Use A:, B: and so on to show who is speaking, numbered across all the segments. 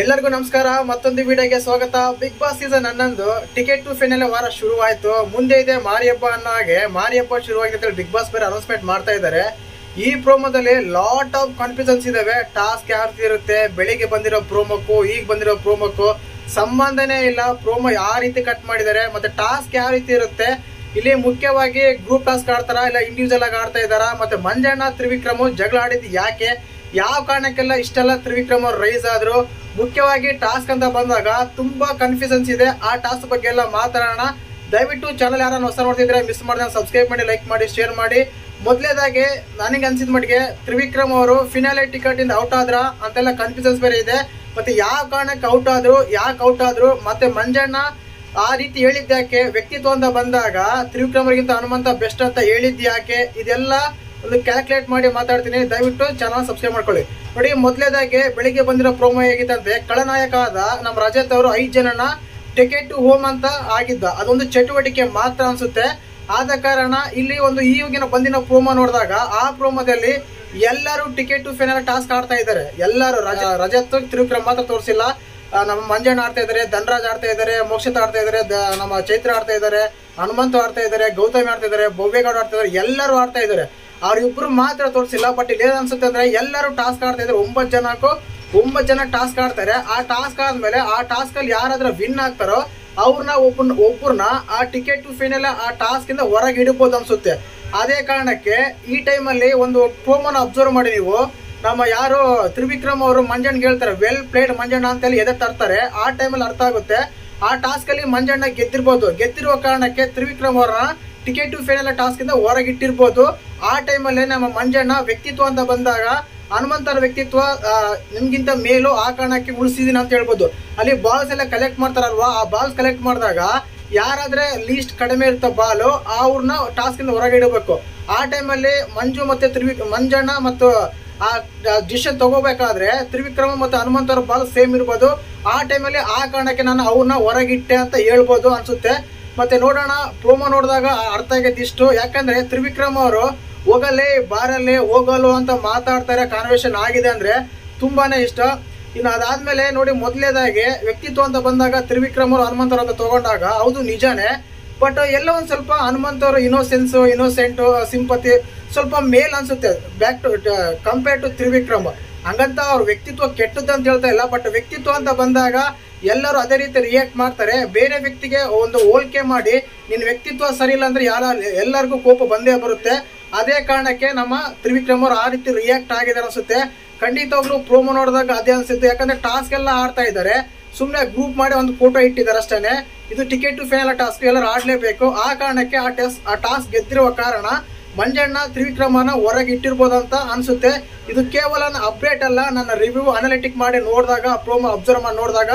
A: ಎಲ್ಲರಿಗೂ ನಮಸ್ಕಾರ. ಮತ್ತೊಂದು ವಿಡಿಯೋಗೆ ಸ್ವಾಗತ. Bigg Boss season 11 ticket to final ವಾರ ಶುರುವಾಯಿತು. ಮುಂದೆ ಇದೆ ಮಾರಿ ಹಬ್ಬ ಅನ್ನೋ ಹಾಗೆ ಮಾರಿ ಹಬ್ಬ ಶುರುವಾಗಿದೆ ಅಂತ ಬಿಗ್ ಬಾಸ್ ಬೇರೆ ಅನೌನ್ಸ್ಮೆಂಟ್ ಮಾಡ್ತಾ ಇದ್ದಾರೆ. ಈ ಪ್ರೋಮೋದಲ್ಲಿ ಲಾಟ್ ಆಫ್ ಕಾನ್ಫಿಡೆನ್ಸ್ ಇದಾವೆ. ಟಾಸ್ಕ್ ಯಾವ್ದು ಇರುತ್ತೆ, ಬೆಳಿಗ್ಗೆ ಬಂದಿರೋ ಪ್ರೋಮೋಕ್ಕೂ ಈಗ ಬಂದಿರೋ ಪ್ರೋಮೋಕ್ಕೂ ಸಂಬಂಧನೇ ಇಲ್ಲ. ಪ್ರೋಮೋ ಯಾವ ರೀತಿ ಕಟ್ ಮಾಡಿದ್ದಾರೆ ಮತ್ತೆ ಟಾಸ್ಕ್ ಯಾವ ರೀತಿ ಇರುತ್ತೆ, ಇಲ್ಲಿ ಮುಖ್ಯವಾಗಿ ಗ್ರೂಪ್ ಟಾಸ್ಕ್ ಆಡ್ತಾರ ಇಲ್ಲ ಇಂಡಿವಿಜುವಲ್ ಆಗಿ ಆಡ್ತಾ ಇದಾರ, ಮತ್ತೆ ಮಂಜಣ್ಣ ತ್ರಿವಿಕ್ರಮ್ ಜಗಳ ಆಡಿದ್ ಯಾಕೆ, ಯಾವ ಕಾರಣಕ್ಕೆಲ್ಲ ಇಷ್ಟೆಲ್ಲ ತ್ರಿವಿಕ್ರಮ್ ಅವ್ರು ರೈಸ್ ಆದ್ರು, ಮುಖ್ಯವಾಗಿ ಟಾಸ್ಕ್ ಅಂತ ಬಂದಾಗ ತುಂಬಾ ಕನ್ಫ್ಯೂಷನ್ಸ್ ಇದೆ. ಆ ಟಾಸ್ಕ್ ಬಗ್ಗೆ ಎಲ್ಲ ಮಾತಾಡೋಣ. ದಯವಿಟ್ಟು ಚಾನಲ್ ಯಾರನ್ನ ಹೊಸ ನೋಡ್ತಿದ್ರೆ ಮಿಸ್ ಮಾಡಿದ್ರೆ ಸಬ್ಸ್ಕ್ರೈಬ್ ಮಾಡಿ, ಲೈಕ್ ಮಾಡಿ, ಶೇರ್ ಮಾಡಿ. ಮೊದಲೇದಾಗಿ ನನಗೆ ಅನ್ಸಿದ ಮಟ್ಟಿಗೆ ತ್ರಿವಿಕ್ರಮ್ ಅವರು ಫಿನಾಲೆ ಟಿಕೆಟ್ ಇಂದ ಔಟ್ ಆದ್ರ ಅಂತೆಲ್ಲ ಕನ್ಫ್ಯೂಷನ್ಸ್ ಬೇರೆ ಇದೆ. ಮತ್ತೆ ಯಾವ ಕಾರಣಕ್ಕೆ ಔಟ್ ಆದ್ರು, ಯಾಕೆ ಔಟ್ ಆದ್ರು, ಮತ್ತೆ ಮಂಜಣ್ಣ ಆ ರೀತಿ ಹೇಳಿದ್ಯಾಕೆ, ವ್ಯಕ್ತಿತ್ವ ಅಂತ ಬಂದಾಗ ತ್ರಿವಿಕ್ರಮ್ ಅವರಿಗಿಂತ ಹನುಮಂತ ಬೆಸ್ಟ್ ಅಂತ ಹೇಳಿದ್ಯಾಕೆ, ಇದೆಲ್ಲ ಒಂದು ಕ್ಯಾಲ್ಕುಲೇಟ್ ಮಾಡಿ ಮಾತಾಡ್ತೀನಿ. ದಯವಿಟ್ಟು ಚಾನಲ್ ಸಬ್ಸ್ಕ್ರೈಬ್ ಮಾಡ್ಕೊಳ್ಳಿ. ನೋಡಿ, ಮೊದಲೇದಾಗಿ ಬೆಳಿಗ್ಗೆ ಬಂದಿರೋ ಪ್ರೋಮೋ ಹೇಗಿತ್ತಂದ್ರೆ, ಖಳನಾಯಕ ಆದ ನಮ್ಮ ರಜತ್ ಅವರು 5 ಜನನ ಟಿಕೆಟ್ ಟು ಹೋಮ್ ಅಂತ ಆಗಿದ್ದ. ಅದೊಂದು ಚಟುವಟಿಕೆ ಮಾತ್ರ ಅನ್ಸುತ್ತೆ. ಆದ ಕಾರಣ ಇಲ್ಲಿ ಒಂದು ಈಗಿನ ಬಂದಿನ ಪ್ರೋಮೋ ನೋಡಿದಾಗ ಆ ಪ್ರೋಮೋದಲ್ಲಿ ಎಲ್ಲರೂ ಟಿಕೆಟ್ ಟು ಫೈನಲ್ ಟಾಸ್ಕ್ ಆಡ್ತಾ ಇದ್ದಾರೆ. ಎಲ್ಲರೂ ರಜತ್ ತ್ರಿವಿಕ್ರಮ್ ಮಾತ್ರ ತೋರಿಸಿಲ್ಲ. ನಮ್ಮ ಮಂಜಣ್ಣ ಆಡ್ತಾ ಇದಾರೆ, ಧನರಾಜ್ ಆಡ್ತಾ ಇದಾರೆ, ಮೋಕ್ಷಿತ ಆಡ್ತಾ ಇದಾರೆ, ನಮ್ಮ ಚೈತ್ರ ಆಡ್ತಾ ಇದಾರೆ, ಹನುಮಂತ ಆಡ್ತಾ ಇದಾರೆ, ಗೌತಮಿ ಆಡ್ತಾ ಇದಾರೆ, ಭವ್ಯಗೌಡ ಆಡ್ತಾ ಇದಾರೆ, ಎಲ್ಲರೂ ಆಡ್ತಾ ಇದಾರೆ. ಅವ್ರಿಬ್ರು ಮಾತ್ರ ತೋರಿಸಿಲ್ಲ. ಬಟ್ ಇಲ್ಲಿ ಏನ್ ಅನ್ಸುತ್ತೆ ಅಂದ್ರೆ ಎಲ್ಲರೂ ಟಾಸ್ಕ್ ಆಡ್ತಾ ಇದಾರೆ. 9 ಜನ ಟಾಸ್ಕ್ ಆಡ್ತಾರೆ. ಆ ಟಾಸ್ಕ್ ಆದ್ಮೇಲೆ ಆ ಟಾಸ್ಕ್ ಅಲ್ಲಿ ಯಾರಾದ್ರೂ ವಿನ್ ಆಗ್ತಾರೋ ಅವ್ರನ್ನ ಒಬ್ಬರನ್ನ ಆ ಟಿಕೆಟ್ ಟು ಫೈನಲ್ ಆ ಟಾಸ್ಕ್ ಇಂದ ಹೊರಗೆ ಇಡಬಹುದು ಅನ್ಸುತ್ತೆ. ಅದೇ ಕಾರಣಕ್ಕೆ ಈ ಟೈಮ್ ಅಲ್ಲಿ ಒಂದು ಪ್ರೋಮೋನ ಅಬ್ಸರ್ವ್ ಮಾಡಿ ನೀವು. ನಮ್ಮ ಯಾರು ತ್ರಿವಿಕ್ರಮ್ ಅವರು ಮಂಜಣ್ಣ ಹೇಳ್ತಾರೆ ವೆಲ್ ಪ್ಲೇಡ್ ಮಂಜಣ್ಣ ಅಂತ ಹೇಳಿ ಎದೆ ತರ್ತಾರೆ. ಆ ಟೈಮಲ್ಲಿ ಅರ್ಥ ಆಗುತ್ತೆ ಆ ಟಾಸ್ಕ್ ಅಲ್ಲಿ ಮಂಜಣ್ಣ ಗೆದ್ದಿರ್ಬೋದು. ಗೆದ್ದಿರುವ ಕಾರಣಕ್ಕೆ ತ್ರಿವಿಕ್ರಮ್ ಅವರನ್ನ ಟಿಕೆಟ್ ಟು ಫೈನಲ್ ಟಾಸ್ಕ್ ಇಂದ ಹೊರಗಿಟ್ಟಿರ್ಬೋದು. ಆ ಟೈಮಲ್ಲೇ ನಮ್ಮ ಮಂಜಣ್ಣ ವ್ಯಕ್ತಿತ್ವ ಅಂತ ಬಂದಾಗ ಹನುಮಂತರ ವ್ಯಕ್ತಿತ್ವ ನಿಮ್ಗಿಂತ ಮೇಲೂ, ಆ ಕಾರಣಕ್ಕೆ ಉಳಿಸಿದೀನಿ ಅಂತ ಹೇಳ್ಬೋದು. ಅಲ್ಲಿ ಬಾಲ್ಸ್ ಎಲ್ಲ ಕಲೆಕ್ಟ್ ಮಾಡ್ತಾರಲ್ವಾ, ಆ ಬಾಲ್ಸ್ ಕಲೆಕ್ಟ್ ಮಾಡಿದಾಗ ಯಾರಾದ್ರೆ ಲೀಸ್ಟ್ ಕಡಿಮೆ ಇರ್ತ ಬಾಲು ಅವ್ರನ್ನ ಟಾಸ್ಕ್ ಇಂದ ಹೊರಗೆ ಇಡಬೇಕು. ಆ ಟೈಮಲ್ಲಿ ಮಂಜು ಮತ್ತೆ ಮಂಜಣ್ಣ ಮತ್ತು ಆ ಡಿಸಿಷನ್ ತಗೋಬೇಕಾದ್ರೆ ತ್ರಿವಿಕ್ರಮ ಮತ್ತು ಹನುಮಂತರ ಬಾಲ್ ಸೇಮ್ ಇರ್ಬೋದು. ಆ ಟೈಮಲ್ಲಿ ಆ ಕಾರಣಕ್ಕೆ ನಾನು ಅವ್ರನ್ನ ಹೊರಗಿಟ್ಟೆ ಅಂತ ಹೇಳ್ಬೋದು ಅನ್ಸುತ್ತೆ. ಮತ್ತೆ ನೋಡೋಣ, ಪ್ರೋಮೋ ನೋಡಿದಾಗ ಅರ್ಥ ಆಗೈತಿ ಇಷ್ಟು. ಯಾಕಂದ್ರೆ ತ್ರಿವಿಕ್ರಮ್ ಅವರು ಹೋಗಲ್ಲೇ ಬಾರಲ್ಲೇ ಹೋಗಲು ಅಂತ ಮಾತಾಡ್ತಾರೆ. ಕಾನ್ವರ್ಸೇಷನ್ ಆಗಿದೆ ಅಂದ್ರೆ ತುಂಬಾನೇ ಇಷ್ಟ. ಇನ್ನು ಅದಾದ್ಮೇಲೆ ನೋಡಿ, ಮೊದಲೇದಾಗಿ ವ್ಯಕ್ತಿತ್ವ ಅಂತ ಬಂದಾಗ ತ್ರಿವಿಕ್ರಮ್ ಅವರು ಹನುಮಂತರ ಅಂತ ತಗೊಂಡಾಗ ಹೌದು ನಿಜಾನೇ. ಬಟ್ ಎಲ್ಲ ಒಂದ್ ಸ್ವಲ್ಪ ಹನುಮಂತವರು ಇನ್ನೋಸೆಂಟ್ ಸಿಂಪತಿ ಸ್ವಲ್ಪ ಮೇಲ್ ಅನ್ಸುತ್ತೆ back to compare to Trivikram. ಹಂಗಂತ ಅವ್ರ ವ್ಯಕ್ತಿತ್ವ ಕೆಟ್ಟದ್ದು ಅಂತ ಹೇಳ್ತಾ ಇಲ್ಲ. ಬಟ್ ವ್ಯಕ್ತಿತ್ವ ಅಂತ ಬಂದಾಗ ಎಲ್ಲರೂ ಅದೇ ರೀತಿ ರಿಯಾಕ್ಟ್ ಮಾಡ್ತಾರೆ. ಬೇರೆ ವ್ಯಕ್ತಿಗೆ ಒಂದು ಹೋಲಿಕೆ ಮಾಡಿ ನಿನ್ ವ್ಯಕ್ತಿತ್ವ ಸರಿ ಇಲ್ಲ ಅಂದ್ರೆ ಎಲ್ಲರಿಗೂ ಕೋಪ ಬಂದೇ ಬರುತ್ತೆ. ಅದೇ ಕಾರಣಕ್ಕೆ ನಮ್ಮ ತ್ರಿವಿಕ್ರಮ್ ಅವರು ಆ ರೀತಿ ರಿಯಾಕ್ಟ್ ಆಗಿದ್ದಾರೆ ಅನ್ಸುತ್ತೆ. ಖಂಡಿತವಾಗ್ಲೂ ಪ್ರೋಮೋ ನೋಡಿದಾಗ ಅದೇ ಅನ್ಸುತ್ತೆ. ಯಾಕಂದ್ರೆ ಟಾಸ್ಕ್ ಎಲ್ಲ ಆಡ್ತಾ ಇದ್ದಾರೆ, ಸುಮ್ನೆ ಗ್ರೂಪ್ ಮಾಡಿ ಒಂದು ಫೋಟೋ ಇಟ್ಟಿದ್ದಾರೆ ಅಷ್ಟೇನೆ. ಇದು ಟಿಕೆಟ್ ಟು ಫೈನಲ್ ಟಾಸ್ಕ್, ಎಲ್ಲರೂ ಆಡ್ಲೇಬೇಕು. ಆ ಕಾರಣಕ್ಕೆ ಆ ಟಾಸ್ಕ್ ಗೆದ್ದಿರುವ ಕಾರಣ ಮಂಜಣ್ಣ ತ್ರಿವಿಕ್ರಮನ ಹೊರಗೆ ಇಟ್ಟಿರ್ಬೋದಂತ ಅನ್ಸುತ್ತೆ. ಇದು ಕೇವಲ ಅಪ್ಡೇಟ್ ಅಲ್ಲ, ನನ್ನ ರಿವ್ಯೂ ಅನಾಲಿಟಿಕ್ ಮಾಡಿ ನೋಡಿದಾಗ, ಪ್ರೋಮೋ ಅಬ್ಸರ್ವ್ ಮಾಡಿ ನೋಡಿದಾಗ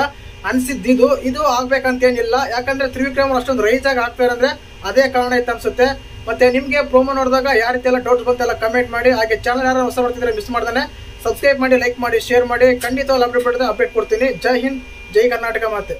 A: ಅನ್ಸಿದ್ದು. ಇದು ಆಗ್ಬೇಕಂತೇನಿಲ್ಲ. ಯಾಕಂದ್ರೆ ತ್ರಿವಿಕ್ರಮ್ ಅಷ್ಟೊಂದು ರೈಸ್ ಆಗಿ ಆಗ್ತಾರೆ ಅಂದ್ರೆ ಅದೇ ಕಾರಣ ಇತ್ತು ಅನ್ಸುತ್ತೆ. ಮತ್ತೆ ನಿಮ್ಗೆ ಪ್ರೋಮೋ ನೋಡಿದಾಗ ಯಾವ ರೀತಿ ಎಲ್ಲ ಡೌಟ್ಸ್ ಬಂತೆಲ್ಲ ಕಮೆಂಟ್ ಮಾಡಿ. ಹಾಗೆ ಚಾನಲ್ ಯಾರು ಹೊಸ ಮಾಡ್ತಿದ್ರೆ ಮಿಸ್ ಮಾಡ್ದಾನೆ ಸಬ್ಸ್ಕ್ರೈಬ್ ಮಾಡಿ, ಲೈಕ್ ಮಾಡಿ, ಶೇರ್ ಮಾಡಿ. ಖಂಡಿತವಾಗಿ ಅಪ್ಡೇಟ್ ಕೊಡ್ತೀನಿ. ಜೈ ಹಿಂದ್, ಜೈ ಕರ್ನಾಟಕ ಮಾತೆ.